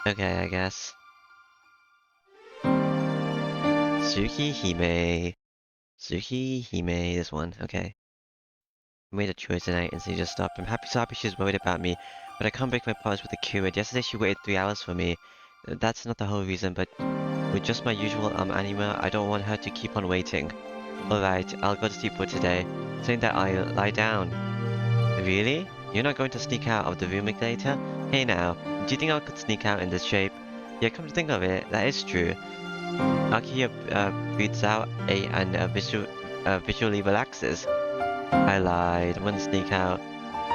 Okay, I guess. Tsukihime. Tsukihime, this one, okay. I made a choice tonight and she just stopped. I'm happy, so happy she's worried about me, but I can't break my promise with the curate. Yesterday she waited 3 hours for me. That's not the whole reason, but with just my usual anima, I don't want her to keep on waiting. Alright, I'll go to sleep for today, saying that I'll lie down. Really? You're not going to sneak out of the room later? Hey now, do you think I could sneak out in this shape? Yeah, come to think of it, that is true. Akira breathes out and visually relaxes. I lied, I'm gonna sneak out.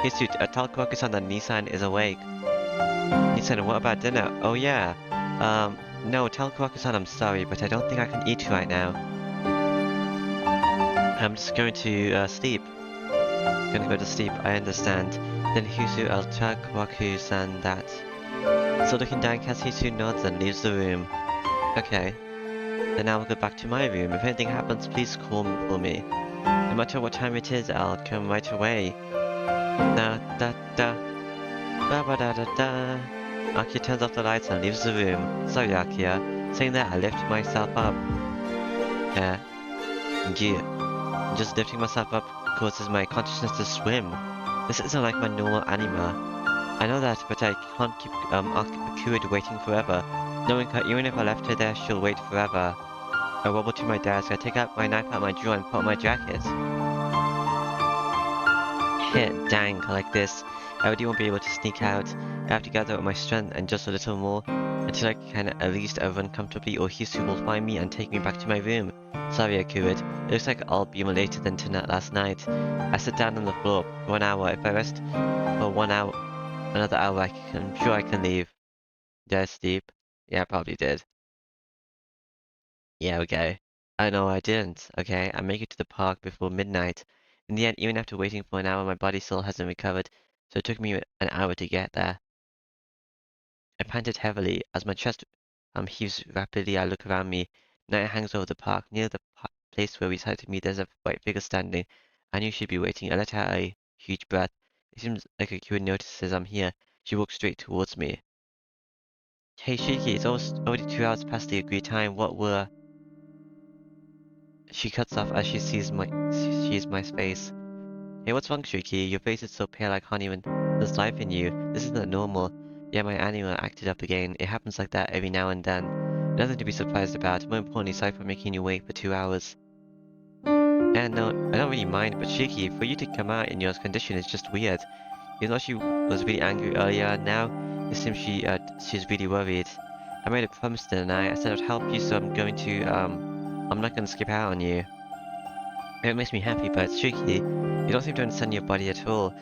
Hisu, tell Koku-san that Nissan is awake. Nissan, what about dinner? Oh yeah. No, tell Koku-san I'm sorry, but I don't think I can eat right now. I'm just going to sleep. Gonna go to sleep, I understand. Then Hisu, I'll tell Koku-san that. So looking downcast, Hisu nods and leaves the room. Okay. Then I'll go back to my room. If anything happens, please call for me. No matter what time it is, I'll come right away. Da da da. Ba ba da da da. Akira turns off the lights and leaves the room. Sorry, Akira. Saying that, I lift myself up. Yeah. Just lifting myself up causes my consciousness to swim. This isn't like my normal anima. I know that, but I can't keep Akira waiting forever. Knowing her, even if I left her there, she'll wait forever. I wobble to my desk. I take out my knife out my drawer and put on my jacket. Hit, dang, like this. I really won't be able to sneak out. I have to gather up my strength and just a little more until I can at least run comfortably, or Hisu will find me and take me back to my room. Sorry, Akurid. It looks like I'll be more later than tonight last night. I sit down on the floor for 1 hour. If I rest for 1 hour, another hour, I'm sure I can leave. Did I sleep? Yeah, I probably did. Yeah, okay. I know I didn't, okay? I make it to the park before midnight. In the end, even after waiting for 1 hour, my body still hasn't recovered, so it took me an hour to get there. I panted heavily. As my chest heaves rapidly, I look around me. Night hangs over the park. Near the place where we decided to meet, there's a white figure standing. I knew she'd be waiting. I let out a huge breath. It seems like Akira notices I'm here. She walks straight towards me. Hey, Shiki, it's already 2 hours past the agreed time. What were... She cuts off as she sees my face. Hey, what's wrong, Shuki? Your face is so pale I can't even... There's life in you. This isn't normal. Yeah, my anima acted up again. It happens like that every now and then. Nothing to be surprised about. More importantly, sorry for making you wait for 2 hours. And no, I don't really mind, but Shiki, for you to come out in your condition is just weird. Even though she was really angry earlier, now it seems she's really worried. I made a promise the other night. I said I'd help you, so I'm not gonna skip out on you. It makes me happy, but Shuki, you don't seem to understand your body at all.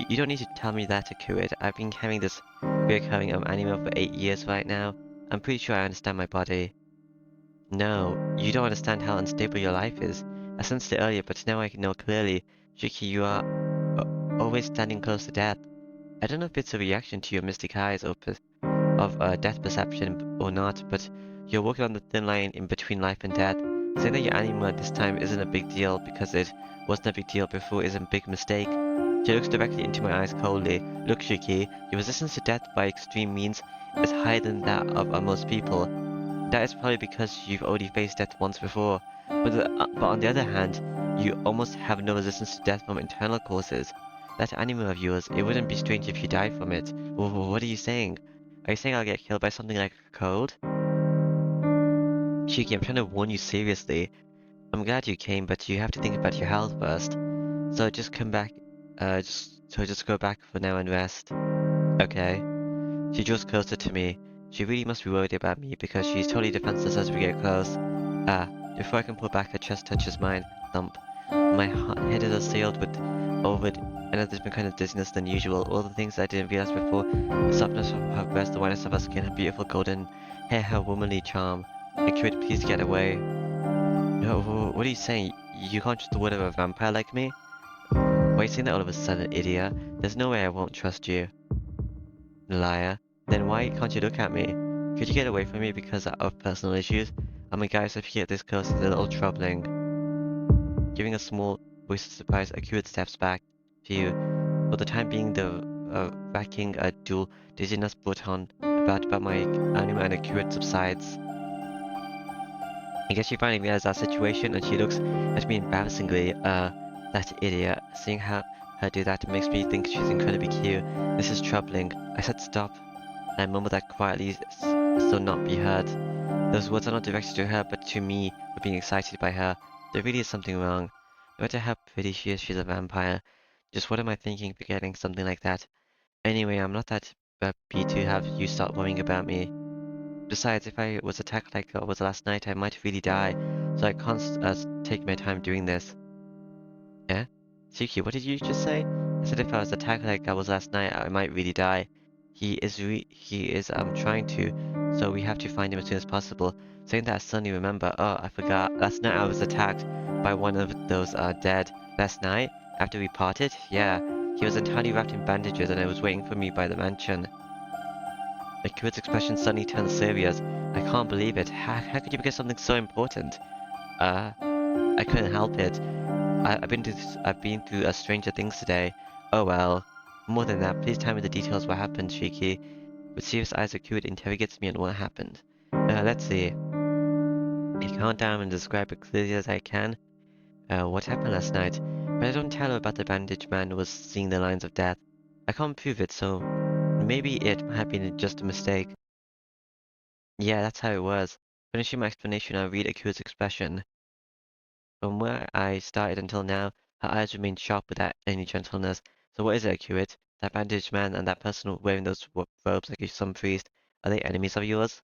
You don't need to tell me that, Akuid. I've been having this recurring anime for 8 years right now. I'm pretty sure I understand my body. No, you don't understand how unstable your life is. I sensed it earlier, but now I can know clearly. Shuki, you are always standing close to death. I don't know if it's a reaction to your mystic eyes or of death perception or not, but you're walking on the thin line in between life and death. Saying that your anima this time isn't a big deal because it wasn't a big deal before is a big mistake. She looks directly into my eyes coldly. Look, Shuki, your resistance to death by extreme means is higher than that of most people. That is probably because you've already faced death once before. But on the other hand, you almost have no resistance to death from internal causes. That anima of yours, it wouldn't be strange if you died from it. What are you saying? Are you saying I'll get killed by something like a cold? Shiki, I'm trying to warn you seriously. I'm glad you came, but you have to think about your health first. So just come back, just go back for now and rest. Okay. She draws closer to me. She really must be worried about me because she's totally defenseless as we get close. Before I can pull back, her chest touches mine. Thump. My head is assailed with another different kind of dizziness than usual. All the things I didn't realize before. The softness of her breast, the whiteness of her skin, her beautiful golden hair, her womanly charm. Akira, please get away. No, what are you saying? You can't trust the word of a vampire like me? Why are you saying that all of a sudden, idiot? There's no way I won't trust you. Liar. Then why can't you look at me? Could you get away from me because of personal issues? I'm a guy, so if you get this close, it's a little troubling. Giving a small voice of surprise, Akira steps back to you. For the time being, the racking dual dizziness brought on about my anime and accurate subsides. I guess she finally realized our situation and she looks at me embarrassingly, that idiot. Seeing her do that makes me think she's incredibly cute. This is troubling. I said stop. I mumbled that quietly so not be heard. Those words are not directed to her but to me for being excited by her. There really is something wrong. No matter how pretty she is, she's a vampire. Just what am I thinking for getting something like that? Anyway, I'm not that beat to have you start worrying about me. Besides, if I was attacked like I was last night, I might really die, so I can't take my time doing this. Yeah? Tsuki, what did you just say? I said if I was attacked like I was last night, I might really die. He is trying to, so we have to find him as soon as possible. Saying that I suddenly remember, oh, I forgot. Last night I was attacked by one of those dead. Last night? After we parted? Yeah. He was entirely wrapped in bandages and he was waiting for me by the mansion. Akira's expression suddenly turned serious. I can't believe it. How could you forget something so important? I couldn't help it. I've been through stranger things today. Oh well. More than that, please tell me the details what happened, Shiki. With serious eyes, Akira interrogates me on what happened. Let's see. I calm down and describe it clearly as I can. What happened last night? But I don't tell her about the bandaged man who was seeing the lines of death. I can't prove it, so maybe it might have been just a mistake. Yeah, that's how it was. Finishing my explanation, I read Akira's expression. From where I started until now, her eyes remained sharp without any gentleness. So what is it, Akira? That bandaged man and that person wearing those robes like some priest, are they enemies of yours?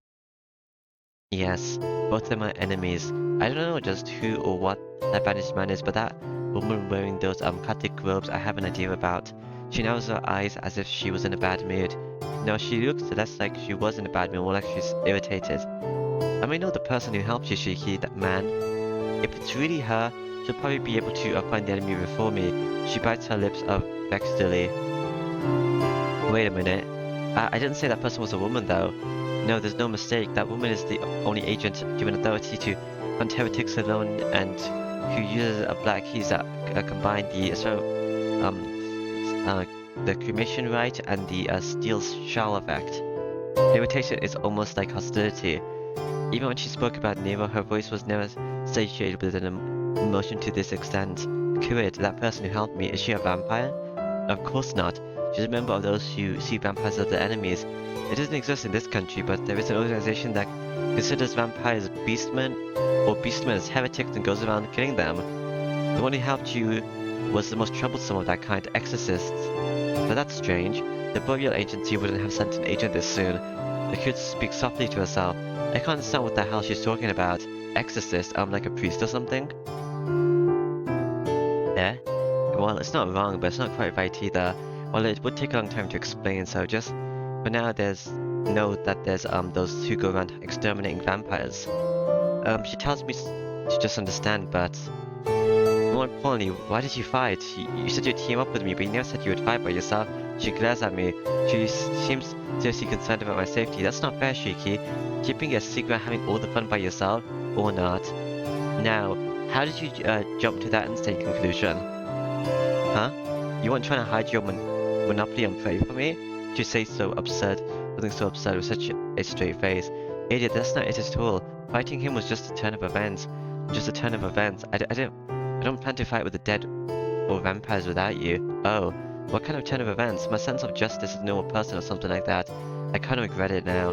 Yes, both of them are enemies. I don't know just who or what that bandaged man is, but that woman wearing those Katik robes I have an idea about. She narrows her eyes as if she was in a bad mood. No, she looks less like she was in a bad mood, more like she's irritated. I may know the person who helped you, Shiki, that man. If it's really her, she'll probably be able to find the enemy before me. She bites her lips up vexedly. Wait a minute. I didn't say that person was a woman, though. No, there's no mistake. That woman is the only agent given authority to hunt heretics alone and who uses a black keys that combine the cremation rite and the steel shell effect. Irritation is almost like hostility. Even when she spoke about Nero, her voice was never satiated with an emotion to this extent. Kurid, that person who helped me, is she a vampire? Of course not. She's a member of those who see vampires as their enemies. It doesn't exist in this country, but there is an organization that considers vampires beastmen, or beastmen as heretics and goes around killing them. The one who helped you was the most troublesome of that kind, exorcists. But that's strange. The burial agency wouldn't have sent an agent this soon. The kid speaks softly to herself. I can't understand what the hell she's talking about. Exorcist, like a priest or something? Yeah? Well, it's not wrong, but it's not quite right either. Well, it would take a long time to explain, so just for now, know that there's those who go around exterminating vampires. She tells me to just understand, but more importantly, why did you fight? You said you'd team up with me, but you never said you would fight by yourself. She glares at me. She seems seriously concerned about my safety. That's not fair, Shiki. Keeping a secret, having all the fun by yourself, or not. Now, how did you jump to that insane conclusion? Huh? You weren't trying to hide your monopoly on prey for me? You say so absurd, something so absurd with such a straight face. Idiot, that's not it at all. Fighting him was just a turn of events. Just a turn of events. I don't plan to fight with the dead or vampires without you. Oh, what kind of turn of events? My sense of justice is no person or something like that. I kind of regret it now.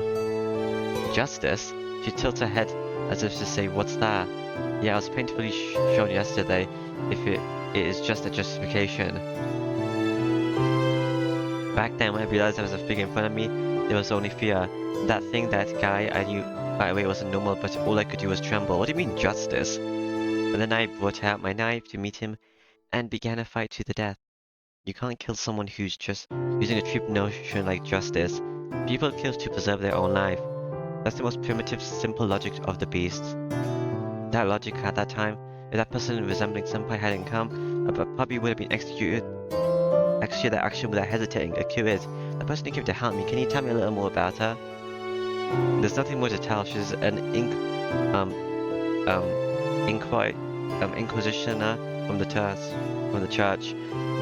Justice? She tilts her head as if to say, what's that? Yeah, I was painfully shown yesterday. If it is just a justification. Back then, when I realized there was a figure in front of me, there was only fear. That thing, that guy, I knew right away wasn't normal, but all I could do was tremble. What do you mean, justice? And then I brought out my knife to meet him and began a fight to the death. You can't kill someone who's just using a cheap notion like justice. People kill to preserve their own life. That's the most primitive, simple logic of the beasts. That logic at that time, if that person resembling Senpai hadn't come, I probably would have been executed that action without hesitating. Akira, the person who came to help me, can you tell me a little more about her? There's nothing more to tell. She's an inquisitioner from the church.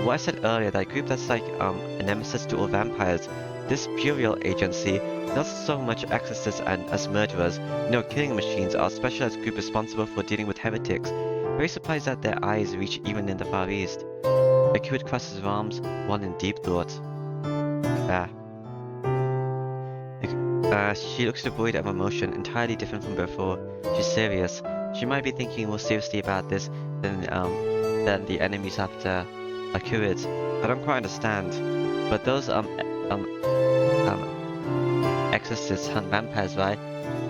What I said earlier, that group that's like a nemesis to all vampires. This burial agency, not so much exorcists and as murderers, no killing machines are a specialized group responsible for dealing with heretics. Very surprised that their eyes reach even in the Far East. Akira crosses his arms, one in deep thought. Ah. She looks devoid of emotion, entirely different from before. She's serious. She might be thinking more seriously about this than the enemies after Akurid. I don't quite understand. But those, exorcists hunt vampires, right?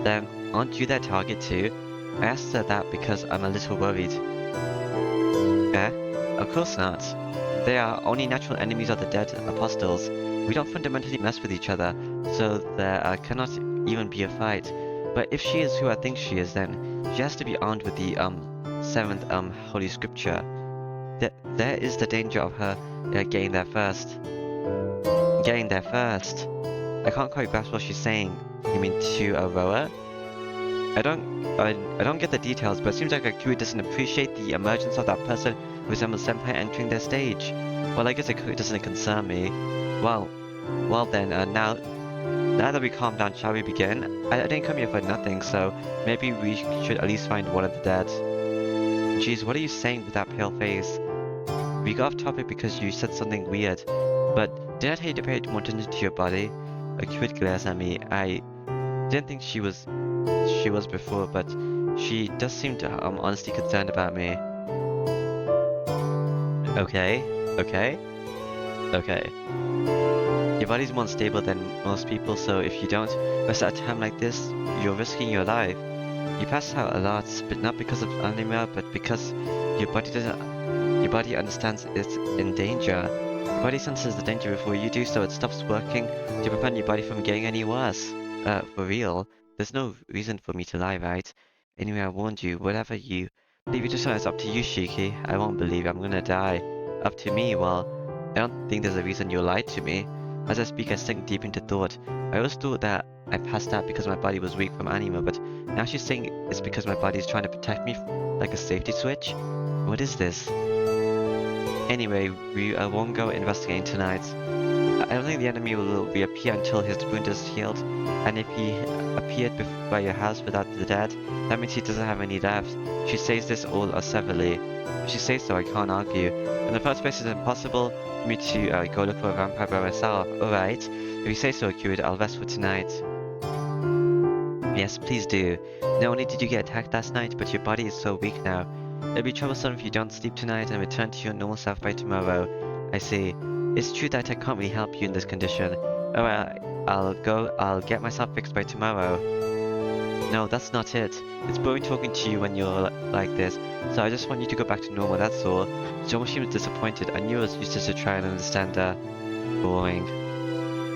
Then aren't you their target too? I asked her that because I'm a little worried. Eh? Of course not. They are only natural enemies of the dead apostles. We don't fundamentally mess with each other, so there cannot even be a fight. But if she is who I think she is, then she has to be armed with the seventh holy scripture. There is the danger of her getting there first. Getting there first. I can't quite grasp what she's saying. You mean to Aurora? I don't get the details, but it seems like Akira doesn't appreciate the emergence of that person who resembles Senpai entering their stage. Well, I guess it doesn't concern me. Well, then, now that we calm down, shall we begin? I didn't come here for nothing, so maybe we should at least find one of the dead. Jeez, what are you saying with that pale face? We got off topic because you said something weird, but did I tell you to pay more attention to your body? Akira glares at me. I didn't think she was before, but she does seem to honestly concerned about me. Okay, okay, okay. Your body's more unstable than most people, so if you don't rest at a time like this, you're risking your life. You pass out a lot, but not because of anemia, but because your body understands it's in danger. Your body senses the danger before you do, so it stops working to prevent your body from getting any worse. For real. There's no reason for me to lie, right? Anyway, I warned you, whatever you believe you decide is up to you, Shiki. I won't believe I'm gonna die. Up to me? Well, I don't think there's a reason you lied to me. As I speak, I sink deep into thought. I always thought that I passed out because my body was weak from anima, but now she's saying it's because my body is trying to protect me like a safety switch? What is this? Anyway, I won't go investigating tonight. I don't think the enemy will reappear until his wound is healed, and if he appeared by your house without the dead, that means he doesn't have any left. She says this all severely. If she says so, I can't argue. In the first place, it's impossible for me to go look for a vampire by myself. Alright, if you say so, Akira, I'll rest for tonight. Yes, please do. Not only did you get attacked last night, but your body is so weak now. It'll be troublesome if you don't sleep tonight and return to your normal self by tomorrow. I see. It's true that I can't really help you in this condition. Alright, I'll get myself fixed by tomorrow. No, that's not it. It's boring talking to you when you're like this, so I just want you to go back to normal, that's all. She almost seemed disappointed. I knew it was useless to try and understand her. Boring.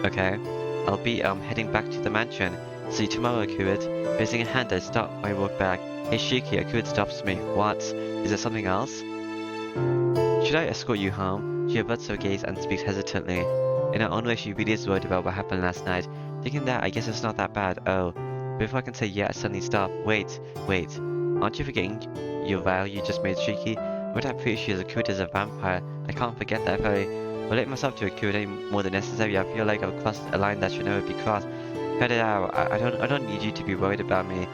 Okay. I'll be heading back to the mansion. See you tomorrow, Akurid. Raising a hand, I stop my walk back. Hey Shiki, Akurid stops me. What? Is there something else? Should I escort you home? She averts her gaze and speaks hesitantly. In her own way, she really is worried about what happened last night. Thinking that, I guess it's not that bad. Oh. Before I can say yeah, I suddenly stop. Wait. Aren't you forgetting your vow you just made, Shiki? What I appreciate is Akurid is a vampire. I can't forget that if I relate myself to Akurid any more than necessary, I feel like I've crossed a line that should never be crossed. Cut it out. I don't need you to be worried about me.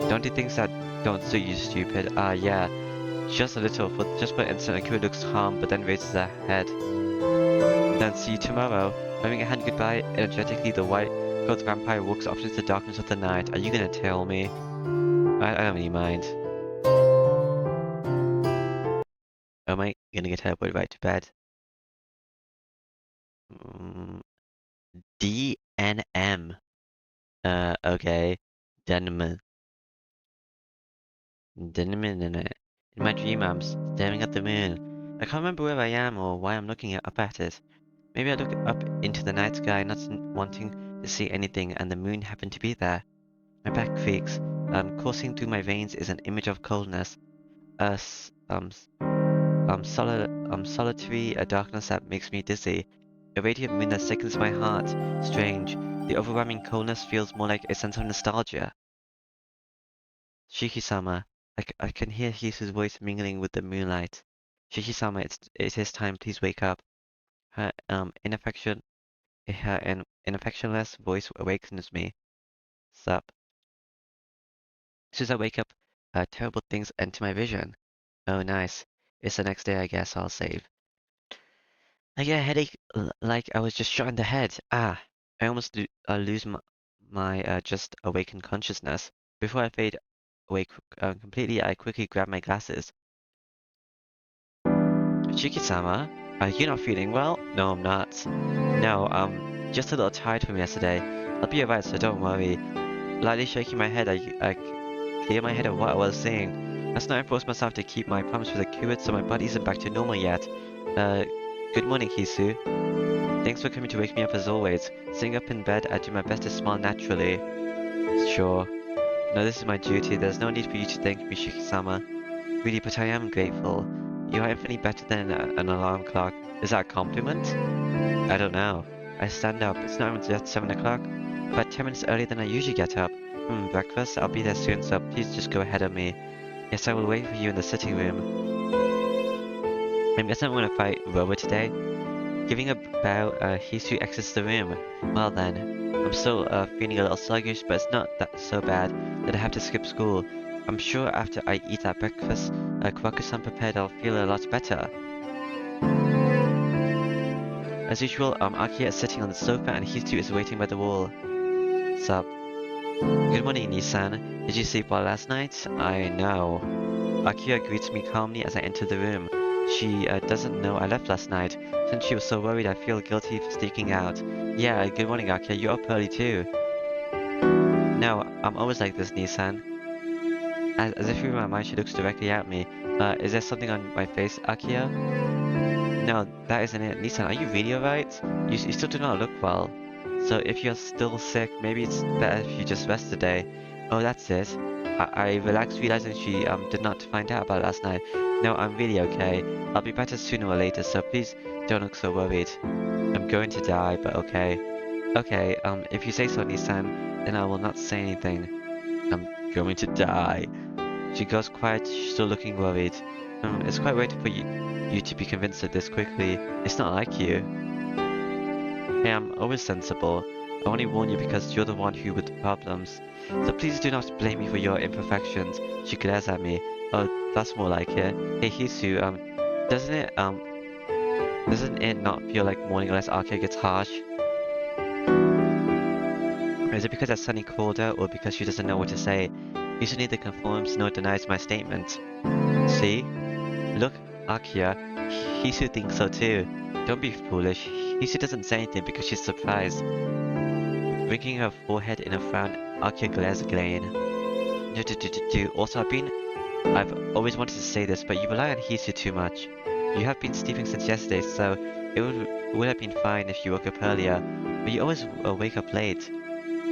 Don't do things that don't suit you, stupid. Yeah. Just a little. Just for an instant, Akira looks calm, but then raises her head. Then see you tomorrow. Waving a hand goodbye, energetically the white-clothed vampire walks off into the darkness of the night. Are you gonna tell me? I don't really mind. Am I gonna get teleported right to bed? DNM. Okay. Denim. In my dream, I'm staring at the moon. I can't remember where I am or why I'm looking up at it. Maybe I look up into the night sky, not wanting to see anything, and the moon happened to be there. My back creaks. Coursing through my veins is an image of coldness. Solitary, a darkness that makes me dizzy. A radiant moon that sickens my heart. Strange. The overwhelming coldness feels more like a sense of nostalgia. Shiki-sama. I can hear Hisu's voice mingling with the moonlight. Shiki-sama, it is time, please wake up. Her, ineffectual An affectionless voice awakens me. Sup? As soon as I wake up, terrible things enter my vision. Oh, nice. It's the next day, I guess I'll save. I get a headache like I was just shot in the head. Ah, I almost lose my just awakened consciousness. Before I fade away completely, I quickly grab my glasses. Shiki-sama, are you not feeling well? No, I'm not. No, just a little tired from yesterday. I'll be alright, so don't worry. Lightly shaking my head, I clear my head of what I was saying. Last night I forced myself to keep my promise with the curate, so my body isn't back to normal yet. Uh, Good morning, Hisu. Thanks for coming to wake me up as always. Sitting up in bed, I do my best to smile naturally. Sure. No, this is my duty. There's no need for you to thank me, Shiki-sama. Really, but I am grateful. You are infinitely better than an alarm clock. Is that a compliment? I don't know. I stand up. It's not even yet 7 o'clock. About 10 minutes earlier than I usually get up. Breakfast? I'll be there soon, so please just go ahead of me. Yes, I will wait for you in the sitting room. I'm guessing I'm gonna fight Rover today. Giving a bow, Hisu exits the room. Well then, I'm still feeling a little sluggish, but it's not that so bad that I have to skip school. I'm sure after I eat that breakfast, Kwaku-san prepared, I'll feel a lot better. As usual, Aki is sitting on the sofa and Hisu is waiting by the wall. Sup? Good morning, Nissan. Did you sleep well last night? I know. Akiya greets me calmly as I enter the room. She doesn't know I left last night. Since she was so worried, I feel guilty for sneaking out. Yeah, good morning, Akiya. You're up early too. No, I'm always like this, Nissan. As if in my mind, she looks directly at me. Is there something on my face, Akiya? No, that isn't it. Nissan, are you really alright? You still do not look well. So if you're still sick, maybe it's better if you just rest today. Oh, that's it. I relaxed realizing she did not find out about last night. No, I'm really okay. I'll be better sooner or later, so please don't look so worried. I'm going to die, but okay. Okay, if you say so, Nissan, then I will not say anything. I'm going to die. She goes quiet, still looking worried. It's quite weird for you to be convinced of this quickly. It's not like you. Hey, I'm always sensible. I only warn you because you're the one who with the problems. So please do not blame me for your imperfections. She glares at me. Oh, that's more like it. Hey, Hisu, doesn't it not feel like morning unless Arca gets harsh? Is it because it's sunny colder or because she doesn't know what to say? Hisu neither confirms nor denies my statement. See? Look, Akia, Hisu thinks so too. Don't be foolish. Hisu doesn't say anything because she's surprised. Wrinking her forehead in a frown, Akia glares again. Also, I've always wanted to say this, but you rely on Hisu too much. You have been sleeping since yesterday, so it would have been fine if you woke up earlier, but you always wake up late.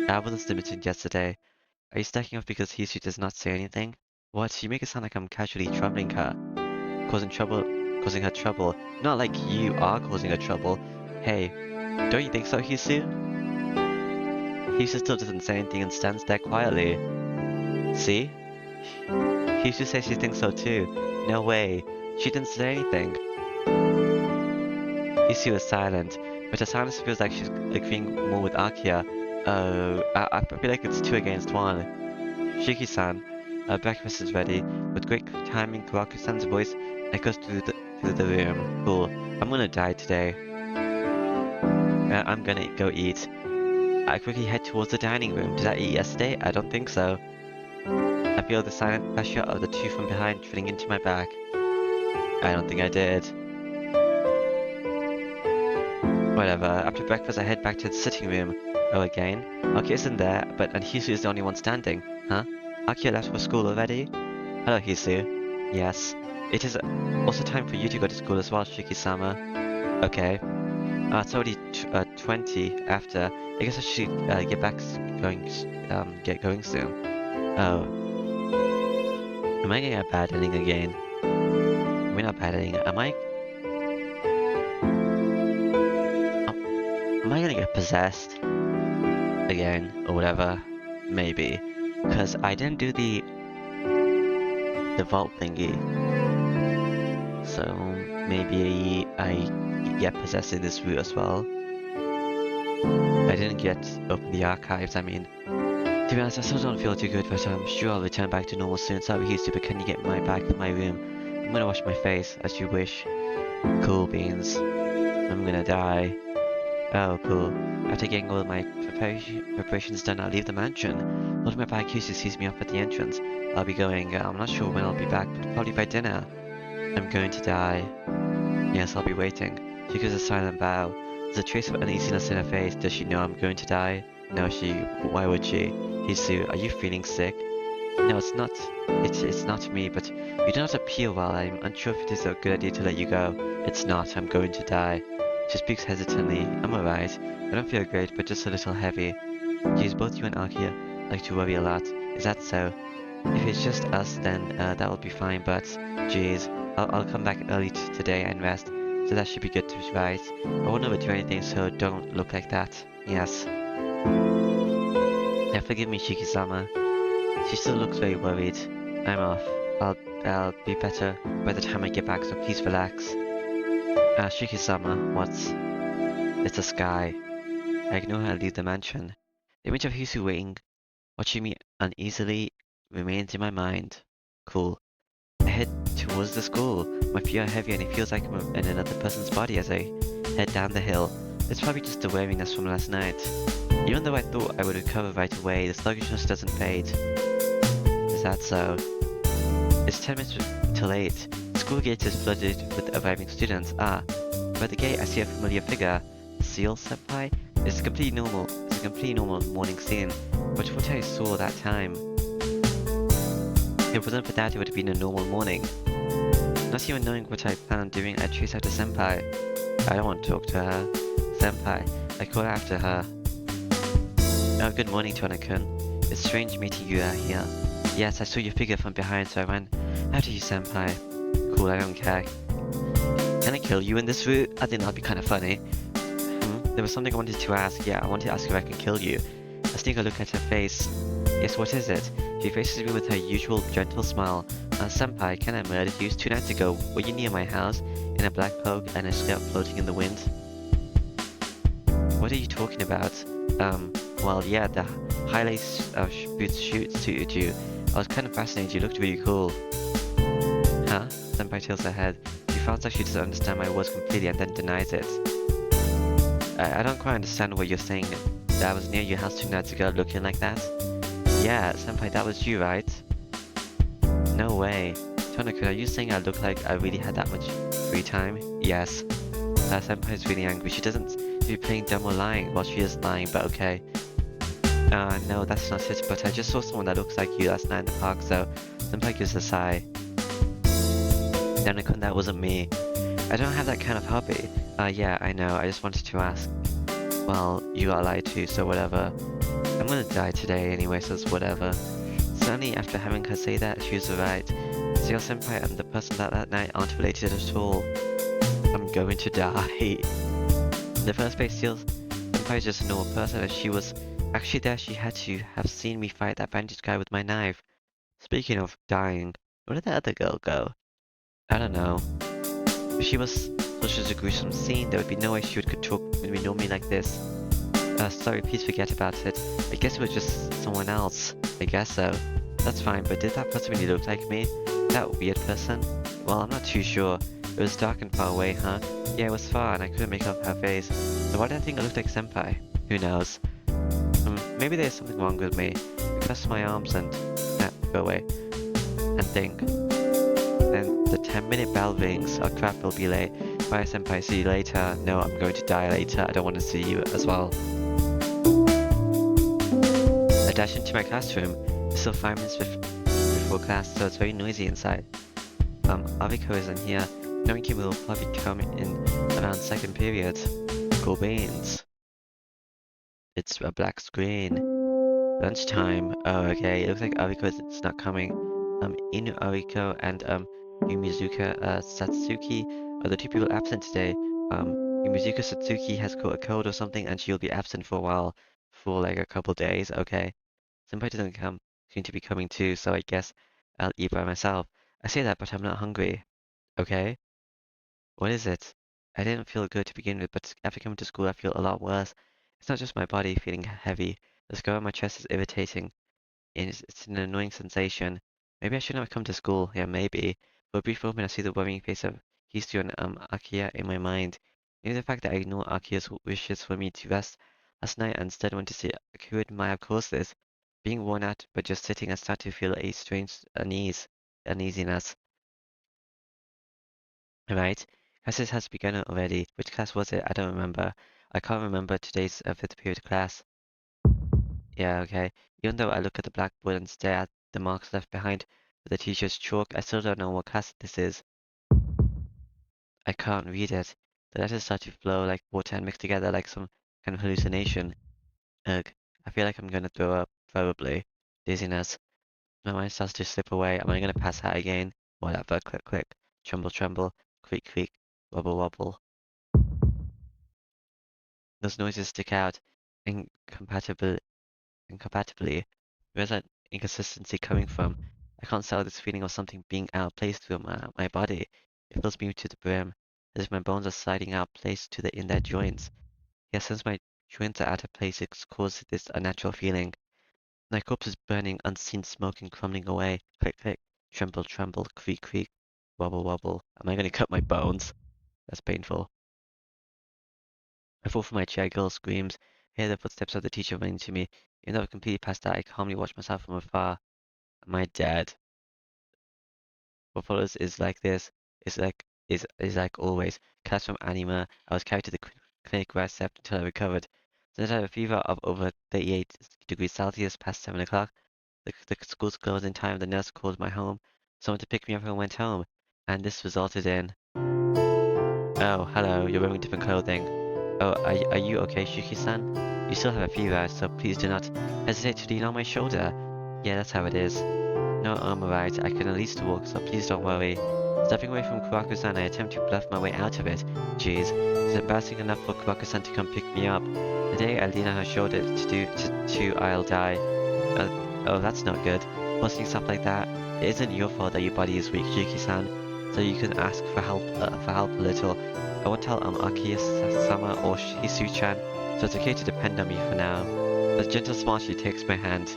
I wasn't limited yesterday. Are you stacking up because Hisu does not say anything? What? You make it sound like I'm casually troubling her. Causing her trouble. Not like you are causing her trouble. Hey, don't you think so, Hisu? Hisu still doesn't say anything and stands there quietly. See? Hisu says she thinks so too. No way. She didn't say anything. Hisu is silent, but her silence feels like she's agreeing more with Akia. Oh, I feel like it's 2 against 1. Shiki-san, breakfast is ready. With great timing, Kuraku-san's voice echoes through the room. Cool. I'm gonna die today. I'm gonna go eat. I quickly head towards the dining room. Did I eat yesterday? I don't think so. I feel the silent pressure of the two from behind drilling into my back. I don't think I did. Whatever. After breakfast, I head back to the sitting room. Oh, again? Aki isn't there, and Hisu is the only one standing. Huh? Aki left for school already? Hello, Hisu. Yes. It is also time for you to go to school as well, Shiki-sama. Okay. It's already 20 after. I guess I should get going soon. Oh. Am I getting a bad ending again? I mean, not bad ending. Am I gonna get possessed? Again, or whatever? Maybe. Because I didn't do the vault thingy. So maybe I get possessed in this route as well. I didn't get open the archives, I mean. To be honest, I still don't feel too good, but I'm sure I'll return back to normal soon. Sorry, Houston, but can you get my back in my room? I'm gonna wash my face, as you wish. Cool beans. I'm gonna die. Oh, cool. After getting all of my preparations done, I'll leave the mansion. Holding my bag, Houston sees me up at the entrance. I'll be going, I'm not sure when I'll be back, but probably by dinner. I'm going to die. Yes, I'll be waiting. She gives a silent bow. There's a trace of uneasiness in her face. Does she know I'm going to die? No, why would she? Hisu, are you feeling sick? No, it's not. It's not me, but you do not appear well. I'm unsure if it is a good idea to let you go. It's not. I'm going to die. She speaks hesitantly. I'm alright. I don't feel great, but just a little heavy. Geez, both you and Akia like to worry a lot. Is that so? If it's just us, then that will be fine, but geez, I'll come back early today and rest, so that should be good to right. I won't overdo anything, so don't look like that. Yes. Yeah, forgive me, Shiki-sama. She still looks very worried. I'm off. I'll be better by the time I get back, so please relax. Shiki-sama, what's... It's the sky. I ignore her and leave the mansion. The image of Hisu waiting, watching me uneasily, remains in my mind. Cool. I head towards the school. My feet are heavy and it feels like I'm in another person's body as I head down the hill. It's probably just the weariness from last night. Even though I thought I would recover right away, the sluggishness doesn't fade. Is that so? It's 10 minutes till 8. The school gate is flooded with arriving students. By the gate I see a familiar figure. Seal Senpai? It's a completely normal morning scene. But what I saw that time, if it wasn't for that, it would have been a normal morning. Not even knowing what I plan on doing, I chase after Senpai. I don't want to talk to her. Senpai, I call after her. Oh, good morning, Tona-kun. It's strange meeting you out here. Yes, I saw your figure from behind, so I ran after you, Senpai. Cool, I don't care. Can I kill you in this route? I think that'd be kind of funny. There was something I wanted to ask. Yeah, I wanted to ask if I can kill you. I sneak a look at her face. Yes, what is it? She faces me with her usual gentle smile. Senpai, can I murder you? 2 nights ago, were you near my house? In a black cloak and a skirt floating in the wind? What are you talking about? Well, yeah, the high-lace boots suited you. I was kind of fascinated, you looked really cool. Huh? Senpai tilts her head. She sounds like she doesn't understand my words completely and then denies it. I don't quite understand what you're saying. That I was near your house 2 nights ago looking like that? Yeah, Senpai, that was you, right? No way. Tona-kun, are you saying I look like I really had that much free time? Yes. Senpai is really angry. She doesn't be playing dumb or lying. Well, she is lying, but okay. No, that's not it, but I just saw someone that looks like you last night in the park, so Senpai gives a sigh. Tona-kun, that wasn't me. I don't have that kind of hobby. Yeah, I know, I just wanted to ask. Well, you got lied to, so whatever. I'm gonna die today anyway, so it's whatever. Suddenly, after having her say that, she was right. Seal Senpai and the person that night aren't related at all. I'm going to die. In the first place, Seal Senpai is just a normal person, and she was actually there. She had to have seen me fight that bandaged guy with my knife. Speaking of dying, where did that other girl go? I don't know. If she was such a gruesome scene, there would be no way she could talk with me normally like this. Sorry, please forget about it. I guess it was just someone else. I guess so. That's fine, but did that person really look like me? That weird person? Well, I'm not too sure. It was dark and far away, huh? Yeah, it was far and I couldn't make out her face. So why did I think I looked like Senpai? Who knows? Maybe there's something wrong with me. I press my arms and... go away. And think. Then the 10-minute bell rings. Oh crap, we'll be late. Bye, Senpai, see you later. No, I'm going to die later. I don't want to see you as well. I dash into my classroom. It's still 5 minutes before class, so it's very noisy inside. Ariko isn't here. Knowing he will probably come in around second period. Cool beans. It's a black screen. Lunchtime. Oh, okay. It looks like Ariko is not coming. Inu Ariko and Yumizuka Satsuki are the 2 people absent today. Yumizuka Satsuki has caught a cold or something and she'll be absent for a while. For like a couple days, okay. Senpai doesn't seem to be coming too, so I guess I'll eat by myself. I say that, but I'm not hungry. Okay? What is it? I didn't feel good to begin with, but after coming to school I feel a lot worse. It's not just my body feeling heavy. The scar on my chest is irritating. It's an annoying sensation. Maybe I shouldn't have come to school. Yeah, maybe. For a brief moment, I see the worrying face of Hisu and Akia in my mind. Maybe the fact that I ignore Akia's wishes for me to rest last night and instead went to see Akira might have caused this. Being worn out, but just sitting, I start to feel a strange uneasiness. Right? Classes has begun already. Which class was it? I don't remember. I can't remember today's fifth period class. Yeah, okay. Even though I look at the blackboard and stare at the marks left behind with the teacher's chalk, I still don't know what class this is. I can't read it. The letters start to flow like water and mix together like some kind of hallucination. Ugh. I feel like I'm gonna throw up, probably. Dizziness. My mind starts to slip away. Am I gonna pass out again? Whatever. Click, click. Tremble, tremble. Creak, creak. Wobble, wobble. Those noises stick out incompatible, incompatibly. Where's that inconsistency coming from? I can't sell this feeling of something being out of place through my body. It fills me to the brim, as if my bones are sliding out of place in their joints. Yet since my joints are out of place, it's caused this unnatural feeling. My corpse is burning, unseen smoke and crumbling away. Click, click. Tremble, tremble. Creak, creak. Wobble, wobble. Am I gonna cut my bones? That's painful. I fall from my chair, girl screams. I hear the footsteps of the teacher running to me. Even though I've completely passed out, I calmly watch myself from afar. Am I dead? What follows is like this. Is like always. Class from anima. I was carried to the clinic where I slept until I recovered. Since I had a fever of over 38 degrees Celsius past 7 o'clock, the school's closed in time. The nurse called my home. Someone to pick me up and went home. And this resulted in... Oh, hello, you're wearing different clothing. Oh, are you okay, Shuki-san? You still have a fever, so please do not hesitate to lean on my shoulder. Yeah, that's how it is. No, I'm alright. I can at least walk, so please don't worry. Stepping away from Kuraku-san, I attempt to bluff my way out of it. Jeez, it's embarrassing enough for Kuraku-san to come pick me up. The day I lean on her shoulder to I'll die. Oh, that's not good. Posting stuff like that. It isn't your fault that your body is weak, Yuki-san. So you can ask for help a little. I won't tell Akiya-sama or Hisu-chan, so it's okay to depend on me for now. With a gentle smile, she takes my hand.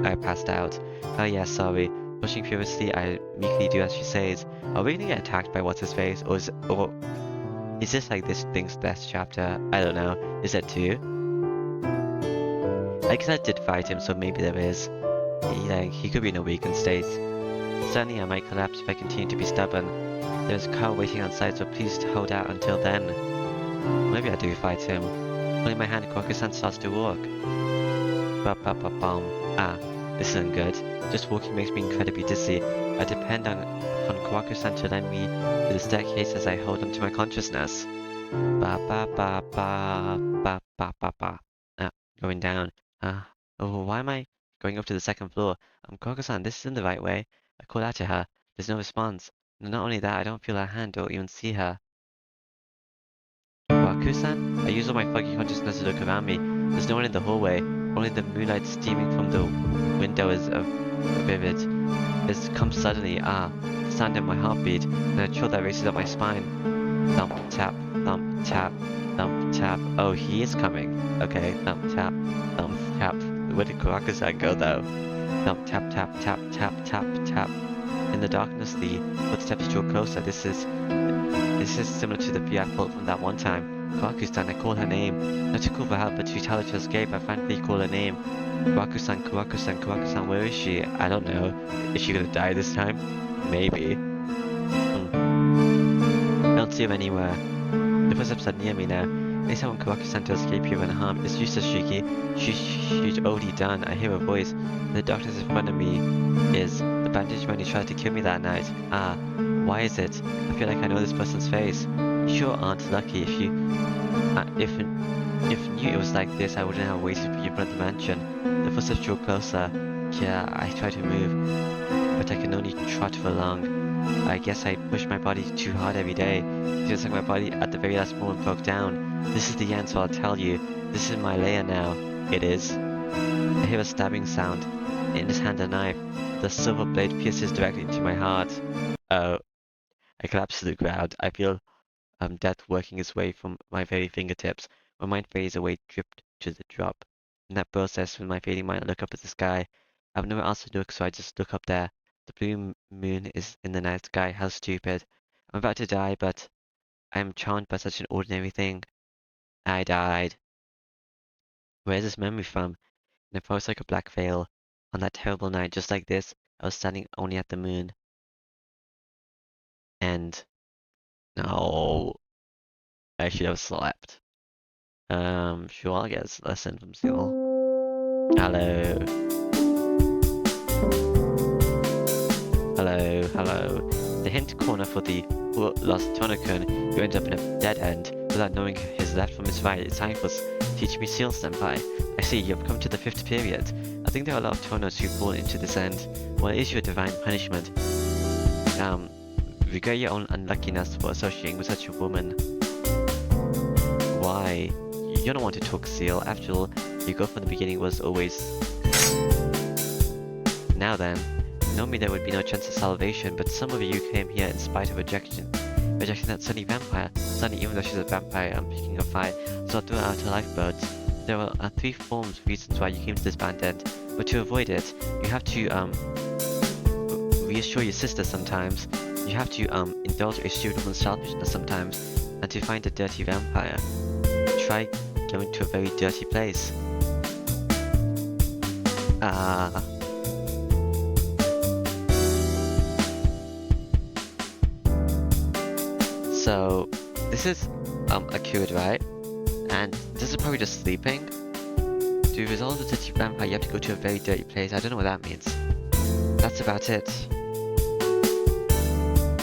I passed out. Oh yeah, sorry. Pushing furiously, I meekly do as she says. Are we gonna get attacked by what's-his-face, or is this like this thing's best chapter? I don't know. Is that too? I guess I did fight him, so maybe there is. He could be in a weakened state. Certainly I might collapse if I continue to be stubborn. There's a car waiting outside, so please hold out until then. Maybe I do fight him. Holding my hand, Kwaku-san starts to walk. Ba-ba-ba-bum. Ah, this isn't good. Just walking makes me incredibly dizzy. I depend on Kwaku-san to lend me to the staircase as I hold on to my consciousness. Ba-ba-ba-ba-ba-ba-ba-ba. Ah, going down. Oh, why am I going up to the second floor? Kwaku-san, this isn't the right way. I call out to her. There's no response. And not only that, I don't feel her hand or even see her. Kwaku-san? I use all my foggy consciousness to look around me. There's no one in the hallway. Only the moonlight steaming from the window is vivid. It's come suddenly, the sound of my heartbeat, and a chill that races up my spine. Thump, tap, thump, tap, thump, tap. Oh, he is coming. Okay, thump, tap, thump, tap. Where did Kwaku-san go, though? Thump, tap, tap, tap, tap, tap, tap. In the darkness, the footsteps draw closer. This is similar to the view I felt from that one time. Kwaku-san, I call her name. Not to call for help, but to tell her to escape. I frankly call her name. Kwaku-san, Kwaku-san, Kwaku-san, where is she? I don't know. Is she gonna die this time? Maybe. I don't see her anywhere. The footsteps are near me now. Anytime when Kwaku-san to escape here unharmed, it's useless, Shiki. She's already done. I hear her voice. And the darkness in front of me is the bandaged man who tried to kill me that night. Why is it? I feel like I know this person's face. You sure aren't lucky. If knew it was like this, I wouldn't have waited for you in front of the mansion. The footsteps drew closer. Yeah, I try to move, but I can only trot for long. I guess I push my body too hard every day. It feels like my body at the very last moment broke down. This is the end, so I'll tell you. This is my lair now. It is. I hear a stabbing sound. In his hand a knife. The silver blade pierces directly into my heart. Oh. I collapse to the ground. I feel death working its way from my very fingertips. My mind fades away, to the drop. In that process, when my fading mind, I look up at the sky. I have nowhere else to look, so I just look up there. The blue moon is in the night sky. How stupid. I'm about to die, but I am charmed by such an ordinary thing. I died. Where is this memory from? And it felt like a black veil. On that terrible night, just like this, I was standing only at the moon. And no, I should have slept. Sure, I'll get a lesson from Seal. Hello. Hello, hello. The hint corner for the lost Tonokun, you end up in a dead end without knowing his left from his right. It's time for teach me Seal Senpai. I see, you've come to the 5th period. I think there are a lot of Tonos who fall into this end. Well, it is your divine punishment. Regret your own unluckiness for associating with such a woman. Why? You don't want to talk, Seal. After all, your goal from the beginning was always... Now then, normally there would be no chance of salvation, but some of you came here in spite of rejection. Rejecting that Sunny vampire. Sunny, even though she's a vampire, I'm picking a fight, so I threw out her lifeboats. There are 3 reasons why you came to this band end, but to avoid it, you have to, reassure your sister sometimes. You have to, indulge a stupid woman's selfishness sometimes, and to find a dirty vampire. Try going to a very dirty place. So, this is, a cure, right? And this is probably just sleeping. To resolve the dirty vampire, you have to go to a very dirty place. I don't know what that means. That's about it.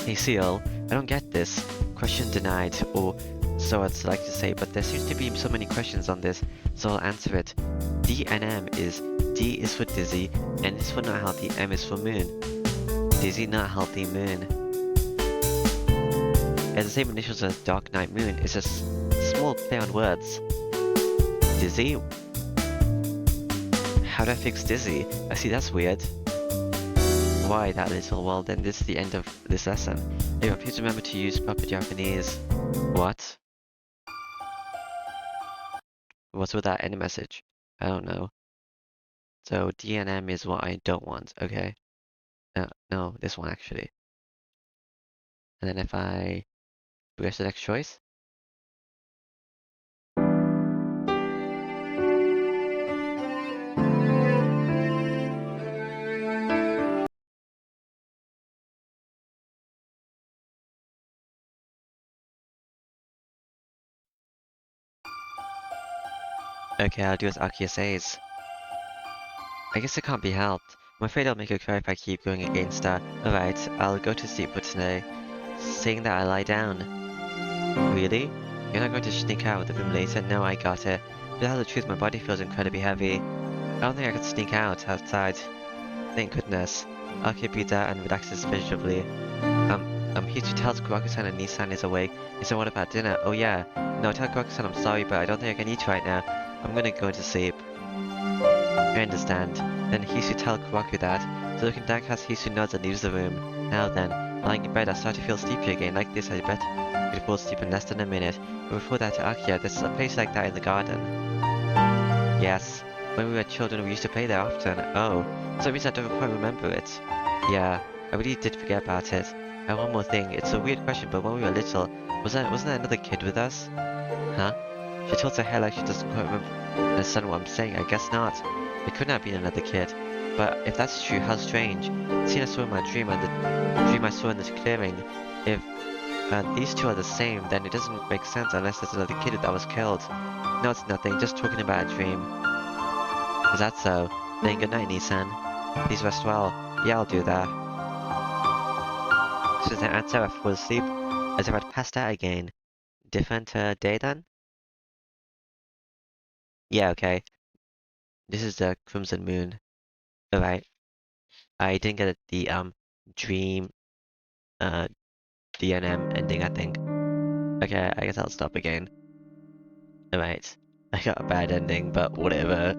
Hey Seal, I don't get this. Question denied, or so I'd like to say, but there seems to be so many questions on this, so I'll answer it. D and M is, D is for dizzy, N is for not healthy, M is for moon. Dizzy, not healthy, moon. It's the same initials as Dark Night Moon, it's just a small play on words. Dizzy? How do I fix dizzy? I see, that's weird. Why that little? Well, then this is the end of this lesson. Anyway, please remember to use proper Japanese. What? What's with that end message? I don't know. So D and M is what I don't want, okay? No, this one actually. And then if I progress to the next choice. Okay, I'll do as Akia says. I guess it can't be helped. I'm afraid I'll make her cry if I keep going against her. Alright, I'll go to sleep for today. Saying that I lie down. Really? You're not going to sneak out of the room later? No, I got it. To tell the truth, my body feels incredibly heavy. I don't think I could sneak out outside. Thank goodness. Akia breathes out and relaxes miserably. Hichu tells Kuraku-san and Nissan is awake. He said, what about dinner? Oh yeah. No, tell Kuraku-san I'm sorry, but I don't think I can eat right now. I'm gonna go to sleep. I understand. Then Hisu tells Kuraku that. So looking downcast, Hisu nods and leaves the room. Now then, lying in bed, I start to feel sleepy again. Like this, I bet I could fall asleep in less than a minute. But before that, to Akia, there's a place like that in the garden. Yes. When we were children, we used to play there often. Oh. For some reason, I don't quite remember it. Yeah, I really did forget about it. And one more thing, it's a weird question, but when we were little, wasn't there another kid with us? Huh? She tilts her head like she doesn't quite understand what I'm saying. I guess not. It couldn't have been another kid. But if that's true, how strange. Seeing I saw in my dream and the dream I saw in this clearing, if these two are the same, then it doesn't make sense unless there's another kid that was killed. No, it's nothing, just talking about a dream. Is that so? Then good night, Nissan. Please rest well. Yeah, I'll do that. This is the answer. I fall asleep as if I'd passed out again. Different day then? Yeah, okay. This is the Crimson Moon. Alright. I didn't get the dream DNM ending, I think. Okay, I guess I'll stop again. Alright. I got a bad ending, but whatever.